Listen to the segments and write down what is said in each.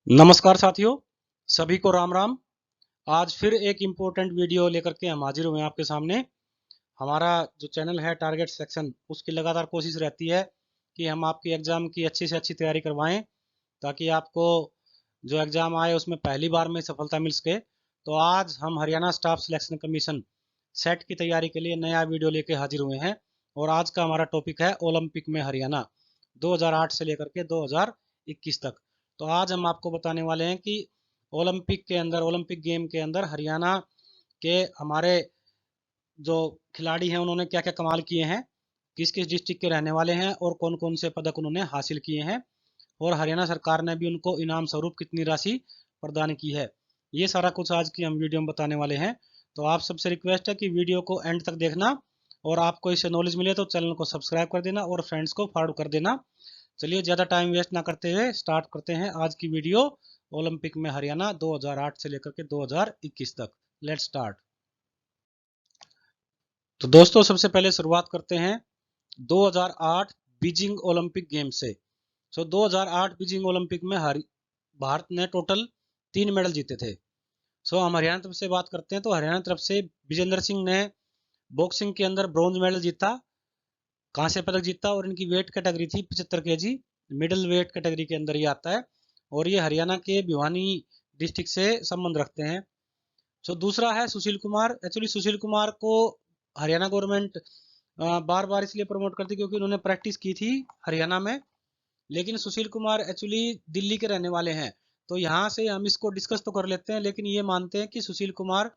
नमस्कार साथियों, सभी को राम राम। आज फिर एक इम्पोर्टेंट वीडियो लेकर के हम हाजिर हुए हैं आपके सामने। हमारा जो चैनल है टारगेट सेक्शन, उसकी लगातार कोशिश रहती है कि हम आपकी एग्ज़ाम की अच्छी से अच्छी तैयारी करवाएं, ताकि आपको जो एग्ज़ाम आए उसमें पहली बार में सफलता मिल सके। तो आज हम Haryana staff selection commission set की तैयारी के लिए नया वीडियो लेके हाजिर हुए हैं। और आज का हमारा टॉपिक है ओलंपिक में हरियाणा 2008 से लेकर के 2021 तक। तो आज हम आपको बताने वाले हैं कि ओलंपिक गेम के अंदर हरियाणा के हमारे जो खिलाड़ी हैं उन्होंने क्या क्या कमाल किए हैं, किस किस डिस्ट्रिक्ट के रहने वाले हैं और कौन कौन से पदक उन्होंने हासिल किए हैं, और हरियाणा सरकार ने भी उनको इनाम स्वरूप कितनी राशि प्रदान की है। ये सारा कुछ आज की हम वीडियो में बताने वाले हैं। तो आप सबसे रिक्वेस्ट है कि वीडियो को एंड तक देखना, और आपको इससे नॉलेज मिले तो चैनल को सब्सक्राइब कर देना और फ्रेंड्स को फॉरवर्ड कर देना। चलिए ज़्यादा टाइम वेस्ट ना करते हुए स्टार्ट करते हैं आज की वीडियो। ओलंपिक में हरियाणा 2008 से लेकर के 2021 तक। Let's start. तो दोस्तों सबसे पहले शुरुआत करते हैं 2008 बीजिंग ओलंपिक गेम से। 2008 बीजिंग ओलंपिक में भारत ने टोटल 3 मेडल जीते थे। हम हरियाणा तरफ से बात करते हैं तो हरियाणा तरफ से विजेंद्र सिंह ने बॉक्सिंग के अंदर ब्रॉन्ज मेडल जीता, कांस्य पदक जीता, और इनकी वेट कैटेगरी थी 75 kg, मिडिल वेट कैटेगरी के अंदर ये आता है। और ये हरियाणा के भिवानी डिस्ट्रिक्ट से संबंध रखते हैं। दूसरा है सुशील कुमार। एक्चुअली सुशील कुमार को हरियाणा गवर्नमेंट बार बार इसलिए प्रमोट करती क्योंकि उन्होंने प्रैक्टिस की थी हरियाणा में। लेकिन सुशील कुमार एक्चुअली दिल्ली के रहने वाले हैं। तो यहाँ से हम इसको डिस्कस तो कर लेते हैं, लेकिन ये मानते हैं कि सुशील कुमार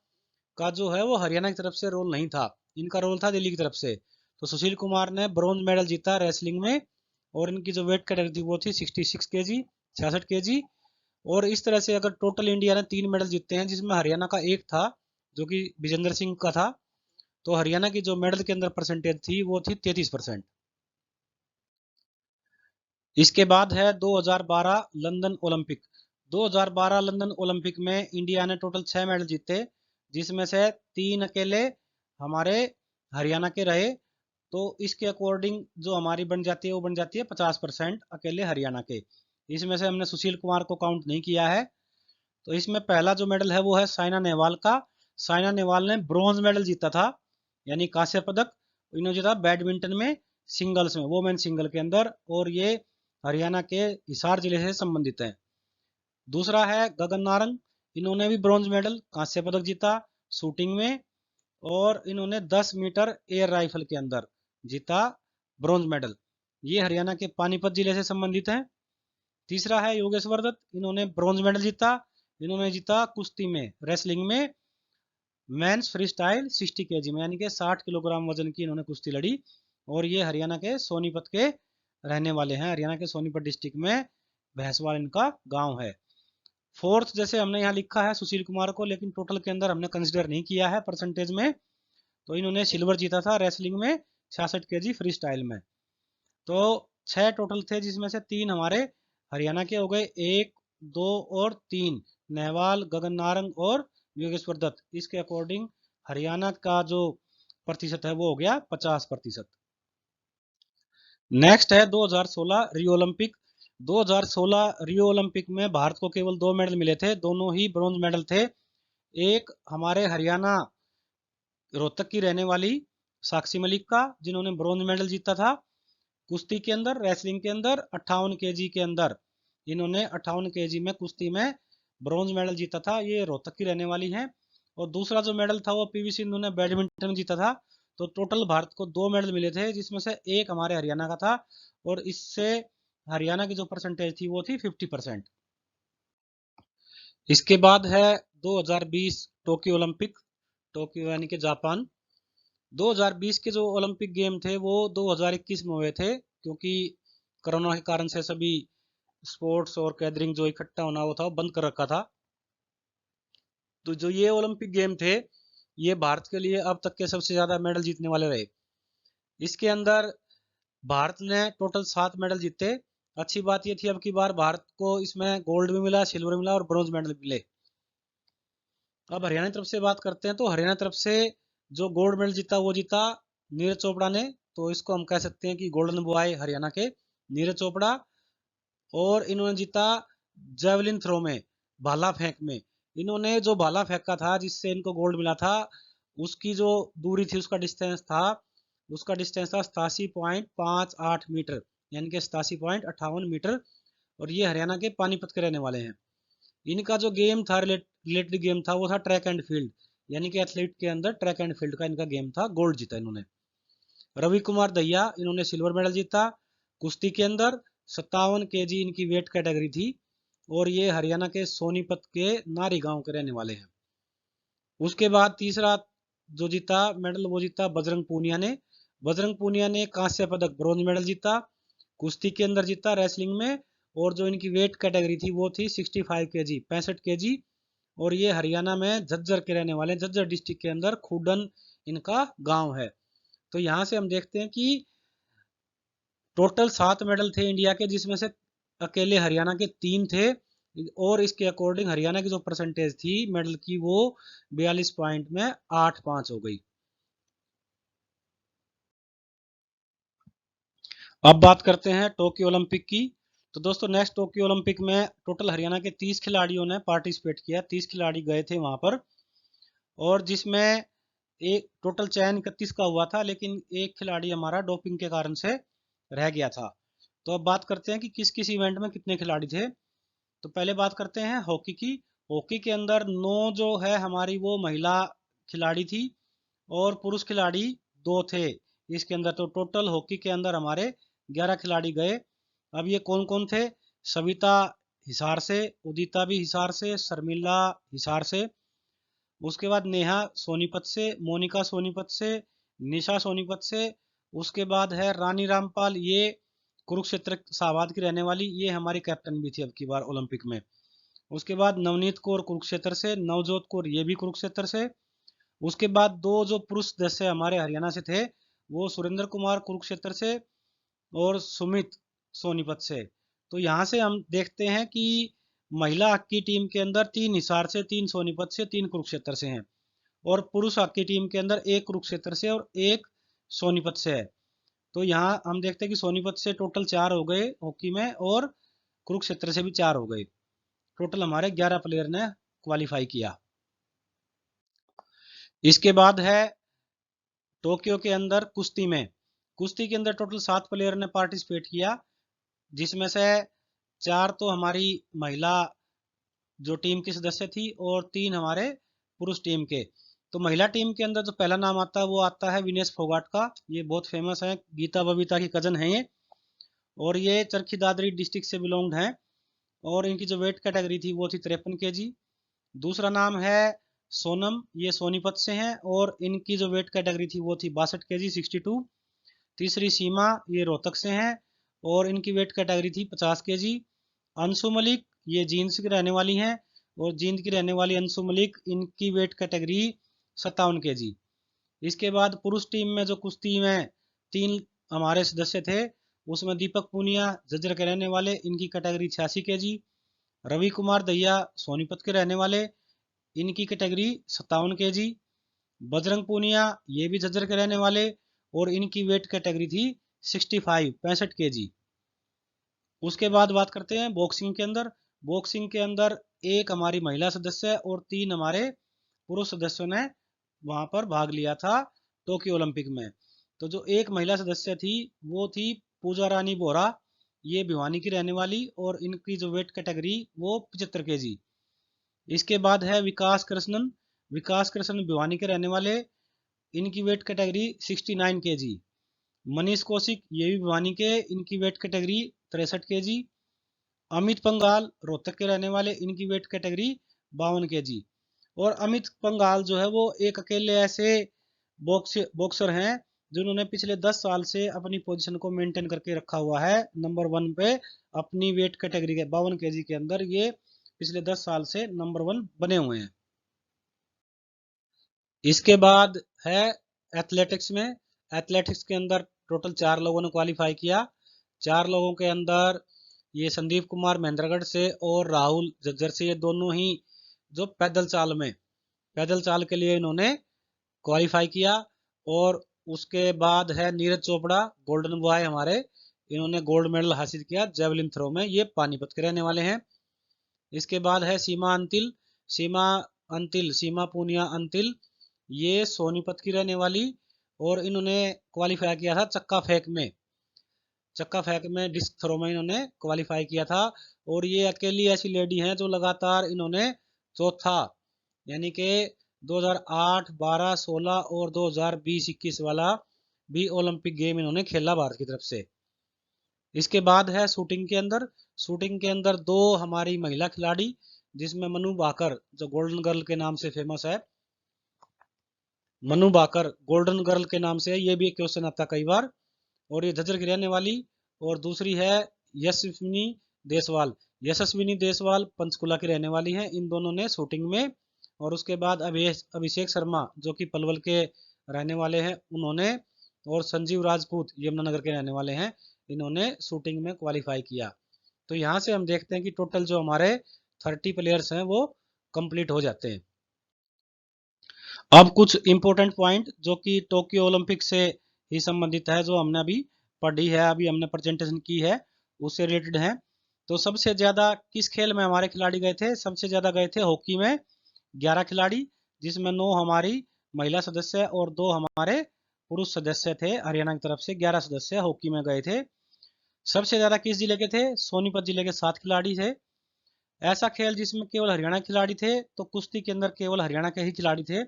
का जो है वो हरियाणा की तरफ से रोल नहीं था, इनका रोल था दिल्ली की तरफ से। तो सुशील कुमार ने ब्रॉन्ज मेडल जीता रेसलिंग में, और इनकी जो वेट कैटेगरी थी वो थी 66 kg, 66 kg। और इस तरह से अगर टोटल इंडिया ने 3 मेडल जीते हैं, जिसमें हरियाणा का एक था जो कि विजेंद्र सिंह का था, तो हरियाणा की जो मेडल के अंदर परसेंटेज थी वो थी 33%। इसके बाद है 2012 लंदन ओलंपिक। 2012 लंदन ओलंपिक में इंडिया ने टोटल 6 मेडल जीते, जिसमें से 3 अकेले हमारे हरियाणा के रहे। तो इसके अकॉर्डिंग जो हमारी बन जाती है वो बन जाती है 50% अकेले हरियाणा के। इसमें से हमने सुशील कुमार को काउंट नहीं किया है। तो इसमें पहला जो मेडल है वो है साइना नेहवाल का। साइना नेहवाल ने ब्रॉन्ज मेडल जीता था, यानी कांस्य पदक इन्होंने जीता बैडमिंटन में, सिंगल्स में, वोमेन सिंगल के अंदर। और ये हरियाणा के हिसार जिले से संबंधित है। दूसरा है गगन नारंग। इन्होंने भी ब्रॉन्ज मेडल कांस्य पदक जीता शूटिंग में, और इन्होंने 10 मीटर एयर राइफल के अंदर जीता ब्रॉन्ज मेडल। ये हरियाणा के पानीपत जिले से संबंधित है। तीसरा है योगेश्वर दत्त। इन्होंने ब्रॉन्ज मेडल जीता। इन्होंने जीता कुश्ती में, रेसलिंग में, मेंस फ्री स्टाइल 60 kg में, यानी कि 60 किलोग्राम वजन की इन्होंने कुश्ती लड़ी। और ये हरियाणा के सोनीपत के रहने वाले हैं। हरियाणा के सोनीपत डिस्ट्रिक्ट में भैंसवाल इनका गांव है। फोर्थ जैसे हमने यहाँ लिखा है सुशील कुमार को, लेकिन टोटल के अंदर हमने कंसिडर नहीं किया है परसेंटेज में। तो इन्होंने सिल्वर जीता था रेसलिंग में 66 kg फ्री स्टाइल में। तो 6 टोटल थे, जिसमें से 3 हमारे हरियाणा के हो गए, 1, 2 और 3 नेहवाल, गगन नारंग और योगेश्वर दत्त। इसके अकॉर्डिंग हरियाणा का जो प्रतिशत है वो हो गया 50%। नेक्स्ट है 2016 रियो ओलंपिक। 2016 रियो ओलंपिक में भारत को केवल 2 मेडल मिले थे, दोनों ही ब्रॉन्ज मेडल थे। एक हमारे हरियाणा रोहतक की रहने वाली साक्षी मलिक का, जिन्होंने ब्रॉन्ज मेडल जीता था कुश्ती के अंदर, रेसलिंग के अंदर 58 kg के अंदर। इन्होंने 58 kg में कुश्ती में ब्रॉन्ज मेडल जीता था, ये रोहतक की रहने वाली हैं। और दूसरा जो मेडल था वो पीवी सिंधु ने बैडमिंटन में जीता था। तो टोटल भारत को 2 मेडल मिले थे, जिसमें से एक हमारे हरियाणा का था, और इससे हरियाणा की जो परसेंटेज थी वो थी 50%। इसके बाद है 2020 टोक्यो ओलंपिक। टोक्यो यानी कि जापान। 2020 के जो ओलंपिक गेम थे वो 2021 में हुए थे, क्योंकि कोरोना के कारण से सभी स्पोर्ट्स और गैदरिंग जो इकट्ठा होना वो था वो बंद कर रखा था। तो जो ये ओलंपिक गेम थे, ये भारत के लिए अब तक के सबसे ज्यादा मेडल जीतने वाले रहे। इसके अंदर भारत ने टोटल 7 मेडल जीते। अच्छी बात ये थी अब की बार भारत को इसमें गोल्ड भी मिला, सिल्वर मिला और ब्रॉन्ज मेडल मिले। अब हरियाणा की तरफ से बात करते हैं तो हरियाणा की तरफ से जो गोल्ड मेडल जीता वो जीता नीरज चोपड़ा ने। तो इसको हम कह सकते हैं कि गोल्डन बॉय हरियाणा के नीरज चोपड़ा। और इन्होंने जीता जेवलिन थ्रो में, भाला फेंक में, इन्होंने जो भाला फेंका था जिससे इनको गोल्ड मिला था, उसकी जो दूरी थी, उसका डिस्टेंस था 87.58 मीटर, यानी कि 87.58 मीटर। और ये हरियाणा के पानीपत के रहने वाले हैं। इनका जो गेम था, रिलेटेड गेम था, वो था ट्रैक एंड फील्ड, यानी कि एथलीट के अंदर ट्रैक एंड फील्ड का इनका गेम था। गोल्ड जीता इन्होंने। रवि कुमार दहिया, इन्होंने सिल्वर मेडल जीता कुश्ती के अंदर। 57 kg इनकी वेट कैटेगरी थी। और ये हरियाणा के सोनीपत के नारी गांव के रहने वाले हैं। उसके बाद तीसरा जो जीता मेडल, वो जीता बजरंग पूनिया ने। बजरंग पूनिया ने कांस्य पदक, ब्रॉन्ज मेडल जीता, कुश्ती के अंदर जीता, रेसलिंग में। और जो इनकी वेट कैटेगरी थी वो थी 65 kg, 65 kg। और ये हरियाणा में झज्जर के रहने वाले, झज्जर डिस्ट्रिक्ट के अंदर खुडन इनका गांव है। तो यहाँ से हम देखते हैं कि टोटल 7 मेडल थे इंडिया के, जिसमें से अकेले हरियाणा के 3 थे। और इसके अकॉर्डिंग हरियाणा की जो परसेंटेज थी मेडल की, वो 42 पॉइंट में 8-5 हो गई। अब बात करते हैं टोक्यो ओलंपिक की। तो दोस्तों, नेक्स्ट टोक्यो ओलंपिक में टोटल हरियाणा के 30 खिलाड़ियों ने पार्टिसिपेट किया, 30 खिलाड़ी गए थे वहां पर। और जिसमें एक टोटल चयन 31 का हुआ था, लेकिन एक खिलाड़ी हमारा डोपिंग के कारण से रह गया था। तो अब बात करते हैं कि किस किस इवेंट में कितने खिलाड़ी थे। तो पहले बात करते हैं हॉकी की। हॉकी के अंदर 9 जो है हमारी, वो महिला खिलाड़ी थी, और पुरुष खिलाड़ी 2 थे इसके अंदर। तो टोटल हॉकी के अंदर हमारे 11 खिलाड़ी गए। अब ये कौन कौन थे? सविता हिसार से, उदिता भी हिसार से, शर्मिला हिसार से, उसके बाद नेहा सोनीपत से, मोनिका सोनीपत से, निशा सोनीपत से। उसके बाद है रानी रामपाल, ये कुरुक्षेत्र शाहबाद की रहने वाली, ये हमारी कैप्टन भी थी अब की बार ओलंपिक में। उसके बाद नवनीत कौर कुरुक्षेत्र से, नवजोत कौर ये भी कुरुक्षेत्र से। उसके बाद 2 जो पुरुष सदस्य हमारे हरियाणा से थे, वो सुरेंद्र कुमार कुरुक्षेत्र से और सुमित सोनीपत से। तो यहाँ से हम देखते हैं कि महिला हॉकी टीम के अंदर 3 हिसार से, 3 सोनीपत से, 3 कुरुक्षेत्र से हैं। और पुरुष हॉकी टीम के अंदर 1 कुरुक्षेत्र से और 1 सोनीपत से है। तो यहाँ हम देखते हैं कि सोनीपत से टोटल 4 हो गए हॉकी में, और कुरुक्षेत्र से भी 4 हो गए। टोटल हमारे 11 प्लेयर ने क्वालिफाई किया। इसके बाद है टोक्यो के अंदर कुश्ती में। कुश्ती के अंदर टोटल 7 प्लेयर ने पार्टिसिपेट किया, जिसमें से 4 तो हमारी महिला जो टीम की सदस्य थी, और 3 हमारे पुरुष टीम के। तो महिला टीम के अंदर जो पहला नाम आता है, वो आता है विनेश फोगाट का। ये बहुत फेमस है, गीता बबीता की कजन है ये। और ये चरखी दादरी डिस्ट्रिक्ट से बिलोंग्ड हैं। और इनकी जो वेट कैटेगरी थी वो थी 53 kg। दूसरा नाम है सोनम, ये सोनीपत से हैं, और इनकी जो वेट कैटेगरी थी वो थी 62 kg, 62। तीसरी सीमा, ये रोहतक से हैं, और इनकी वेट कैटेगरी थी 50 kg। अंशु मलिक, ये जींद की रहने वाली हैं, और जींद की रहने वाली अंशु मलिक, इनकी वेट कैटेगरी 57 kg। इसके बाद पुरुष टीम में जो कुश्ती में 3 हमारे सदस्य थे, उसमें दीपक पूनिया झज्जर के रहने वाले, इनकी कैटेगरी 86 kg। रवि कुमार दहिया सोनीपत के रहने वाले, इनकी कैटेगरी 57 kg। बजरंग पूनिया, ये भी झज्जर के रहने वाले, और इनकी वेट कैटेगरी थी 65 kg। उसके बाद बात करते हैं बॉक्सिंग के अंदर। बॉक्सिंग के अंदर 1 हमारी महिला सदस्य और 3 हमारे पुरुष सदस्यों ने वहां पर भाग लिया था टोक्यो ओलंपिक में। तो जो 1 महिला सदस्य थी, वो थी पूजा रानी बोरा, ये भिवानी की रहने वाली, और इनकी जो वेट कैटेगरी वो 75 kg। इसके बाद है विकास कृष्णन। विकास कृष्णन भिवानी के रहने वाले, इनकी weight category 69 kg। Manish Kaushik, ये भी भिवानी के, इनकी weight category 63 kg। Amit पंगाल Rohtak के रहने वाले, इनकी वेट कैटेगरी 52 kg। और अमित पंगाल जो है, वो एक अकेले ऐसे बॉक्सर हैं जिन्होंने पिछले 10 साल से अपनी पोजीशन को मेंटेन करके रखा हुआ है नंबर 1 पे। अपनी वेट कैटेगरी के 52 kg के अंदर ये पिछले 10 साल से नंबर 1 बने हुए हैं। इसके बाद है एथलेटिक्स में। एथलेटिक्स के अंदर टोटल 4 लोगों ने क्वालिफाई किया। 4 लोगों के अंदर ये संदीप कुमार महेंद्रगढ़ से और राहुल झज्जर से, ये दोनों ही जो पैदल चाल के लिए इन्होंने क्वालिफाई किया। और उसके बाद है नीरज चोपड़ा, गोल्डन बॉय हमारे, इन्होंने गोल्ड मेडल हासिल किया जेवलिन थ्रो में, ये पानीपत के रहने वाले हैं। इसके बाद है सीमा पूनिया अंतिल, ये सोनीपत की रहने वाली, और इन्होंने क्वालिफाई किया था चक्का फेंक में डिस्क थ्रो में इन्होंने क्वालिफाई किया था। और ये अकेली ऐसी लेडी हैं जो लगातार इन्होंने चौथा, यानी कि 2008, 12, 16 और 2020, 21 वाला भी ओलंपिक गेम इन्होंने खेला भारत की तरफ से। इसके बाद है शूटिंग के अंदर दो हमारी महिला खिलाड़ी, जिसमें मनु भाकर जो गोल्डन गर्ल के नाम से फेमस है, मनु भाकर गोल्डन गर्ल के नाम से, ये भी एक क्वेश्चन आता कई बार, और ये झज्जर की रहने वाली। और दूसरी है यशस्विनी देसवाल, पंचकुला की रहने वाली हैं। इन दोनों ने शूटिंग में, और उसके बाद अभिषेक शर्मा जो कि पलवल के रहने वाले हैं उन्होंने, और संजीव राजपूत यमुनानगर के रहने वाले हैं, इन्होंने शूटिंग में क्वालिफाई किया। तो यहाँ से हम देखते हैं कि टोटल जो हमारे 30 प्लेयर्स हैं वो कंप्लीट हो जाते हैं। अब कुछ इंपॉर्टेंट पॉइंट जो कि टोक्यो ओलंपिक से ही संबंधित है, जो हमने अभी पढ़ी है, अभी हमने प्रेजेंटेशन की है, उससे रिलेटेड है। तो सबसे ज्यादा किस खेल में हमारे खिलाड़ी गए थे? सबसे ज्यादा गए थे हॉकी में 11 खिलाड़ी, जिसमें 9 हमारी महिला सदस्य और 2 हमारे पुरुष सदस्य थे। हरियाणा की तरफ से 11 सदस्य हॉकी में गए थे। सबसे ज्यादा किस जिले के थे? सोनीपत जिले के 7 खिलाड़ी थे। ऐसा खेल जिसमें केवल हरियाणा के खिलाड़ी थे, तो कुश्ती के अंदर केवल हरियाणा के ही खिलाड़ी थे,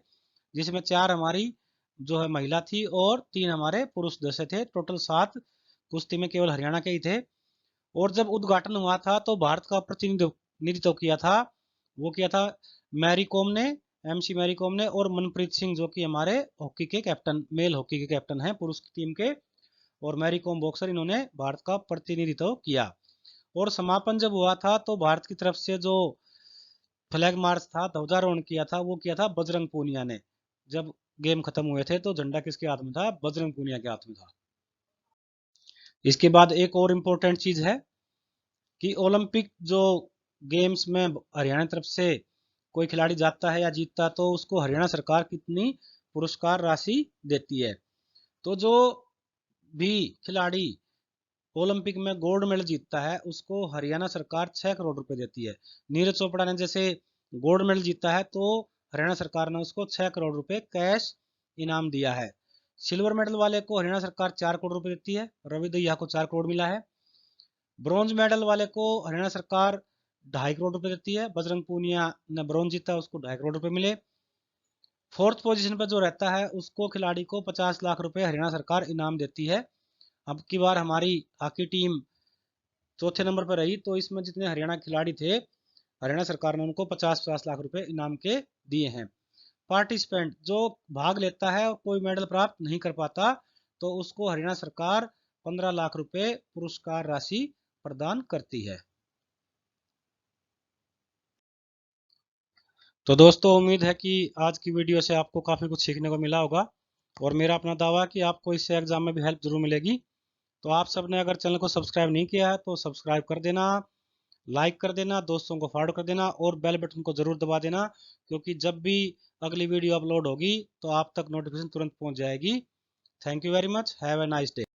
जिसमें 4 हमारी जो है महिला थी और 3 हमारे पुरुष सदस्य थे। टोटल 7 कुश्ती में केवल हरियाणा के ही थे। और जब उद्घाटन हुआ था तो भारत का प्रतिनिधित्व किया था, वो किया था मैरी कॉम ने, MC मैरी कॉम ने, और मनप्रीत सिंह जो कि हमारे हॉकी के कैप्टन, मेल हॉकी के कैप्टन हैं पुरुष की टीम के, और मैरी कॉम बॉक्सर, इन्होंने भारत का प्रतिनिधित्व किया। और समापन जब हुआ था तो भारत की तरफ से जो फ्लैग मार्च था, ध्वजारोहण किया था, वो किया था बजरंग पूनिया ने। जब गेम खत्म हुए थे तो झंडा किसके हाथ में था? बजरंग पूनिया के हाथ में था। इसके बाद एक और इम्पोर्टेंट चीज है कि ओलंपिक जो गेम्स में हरियाणा की तरफ से कोई खिलाड़ी जाता है या जीतता है तो उसको हरियाणा सरकार कितनी पुरस्कार राशि देती है? तो जो भी खिलाड़ी ओलंपिक में गोल्ड मेडल जीतता है उसको हरियाणा सरकार 6 करोड़ रुपए देती है। नीरज चोपड़ा ने जैसे गोल्ड मेडल जीता है तो हरियाणा सरकार ने उसको 6 करोड़ रुपए कैश इनाम दिया है। सिल्वर मेडल वाले को हरियाणा सरकार 4 करोड़ रुपए देती है, रवि दहिया को 4 करोड़ मिला है। ब्रॉन्ज मेडल वाले को हरियाणा सरकार 2.5 करोड़ रुपए देती है, बजरंग पूनिया ने ब्रॉन्ज जीता, उसको 2.5 करोड़ रुपए मिले। फोर्थ पोजीशन पर जो रहता है उसको खिलाड़ी को 50 लाख रुपए हरियाणा सरकार इनाम देती है। अब की बार हमारी हॉकी टीम चौथे नंबर पर रही, तो इसमें जितने हरियाणा खिलाड़ी थे, हरियाणा सरकार ने उनको 50-50 लाख रुपए इनाम के दिए हैं। पार्टिसिपेंट जो भाग लेता है और कोई मेडल प्राप्त नहीं कर पाता तो उसको हरियाणा सरकार 15 लाख रुपए पुरस्कार राशि प्रदान करती है। तो दोस्तों, उम्मीद है कि आज की वीडियो से आपको काफ़ी कुछ सीखने को मिला होगा, और मेरा अपना दावा है कि आपको इससे एग्जाम में भी हेल्प जरूर मिलेगी। तो आप सबने अगर चैनल को सब्सक्राइब नहीं किया है तो सब्सक्राइब कर देना, लाइक कर देना, दोस्तों को फॉरवर्ड कर देना, और बेल बटन को जरूर दबा देना, क्योंकि जब भी अगली वीडियो अपलोड होगी तो आप तक नोटिफिकेशन तुरंत पहुंच जाएगी। Thank you very much, have a nice day.